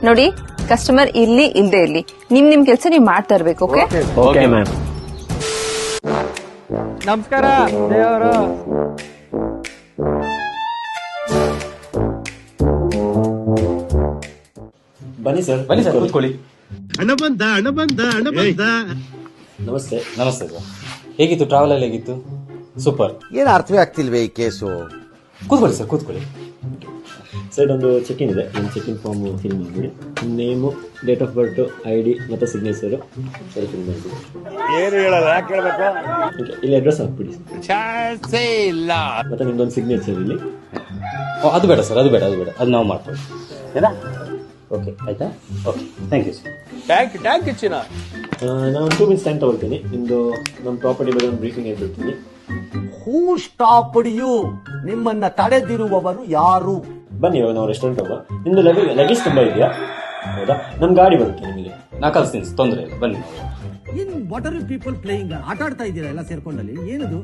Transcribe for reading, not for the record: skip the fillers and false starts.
ನೋಡಿ, ಕಸ್ಟಮರ್ ಇರ್ಲಿ ಇಲ್ದೇ ಇರ್ಲಿ, ನಿಮ್ ಕೆಲಸ ನೀವ್ ಮಾಡ್ತಾ ಇರ್ಬೇಕು. Okay okay ma'am. ನಮಸ್ಕಾರ ದೇವರು. ಬನ್ನಿ ಸರ್ ಕೂತ್ಕೊಳ್ಳಿ. ಹಣ ಬಂದ. ನಮಸ್ತೆ ಸರ್. ಹೇಗಿತ್ತು ಟ್ರಾವೆಲ್ ಎಲ್ಲ? ಹೇಗಿತ್ತು? ಸೂಪರ್. ಏನು ಅರ್ಥವೇ ಆಗ್ತಿಲ್ವೇ ಈ ಕೇಸು? ಕೂತ್ಕೊಳ್ಳಿ ಸರ್, ಕೂತ್ಕೊಳ್ಳಿ. ಸರ್ ಒಂದು ಚೆಕ್ ಇನ್ ಇದೆ, ಒಂದು ಚೆಕ್ ಇನ್ ಫಾರ್ಮ್ ಫಿಲ್ ಮಾಡಿಬಿಡಿ. Name, date of birth, ID ಮತ್ತು ಸಿಗ್ನೇಚರು ಸರಿ ಫಿಲ್ ಮಾಡಿಬಿಡಿ. ಏನು ಹೇಳಲ್ಲ, ಯಾಕೆ ಹೇಳ್ಬೇಕು? ಇಲ್ಲಿ ಅಡ್ರೆಸ್ ಹಾಕ್ಬಿಡಿ ಇಲ್ಲ. ಮತ್ತು ನಿಮ್ದೊಂದು ಸಿಗ್ನೇಚರ್ ಇಲ್ಲಿ. ಅದು ಬೇಡ ಸರ್, ಅದು ಬೇಡ, ಅದು ನಾವು ಮಾಡ್ತೀವಿ. ಓಕೆ ಆಯ್ತಾ? Okay, thank you sir. Thank you ಚಿನ್ನ. ನಾನು 2 minutes ಟೈಮ್ ತಗೊಳ್ತೀನಿ. ನಿಮ್ಮದು ನಮ್ಮ ಪ್ರಾಪರ್ಟಿ ಬಗ್ಗೆ ಒಂದು ಬ್ರೀಫಿಂಗ್ ಹೇಳ್ಬಿಡ್ತೀನಿ. ಹೂ ಸ್ಟಾಪ್ಡ್ ಯು? ನಿಮ್ಮನ್ನ ತಡೆದಿರುವವರು ಯಾರು? ಬನ್ನಿ, ಇವಾಗ ನಾವು ರೆಸ್ಟೋರೆಂಟ್ ಹೋಗುವ. ನಿಮ್ಮದು ಲಗೇಜ್ ತುಂಬ ಇದೆಯಾ? ಹೌದಾ? ನಮ್ಮ ಗಾಡಿ ಬರುತ್ತೆ ನಿಮಗೆ, ನಾ ಕಳಿಸ್ತೀನಿ, ತೊಂದರೆ ಇಲ್ಲ. ಬನ್ನಿ. In what are you people playing? ಆಟ ಆಡ್ತಾ ಇದ್ದೀರಾ ಎಲ್ಲ ಸೇರ್ಕೊಂಡಲ್ಲಿ? ಏನದು?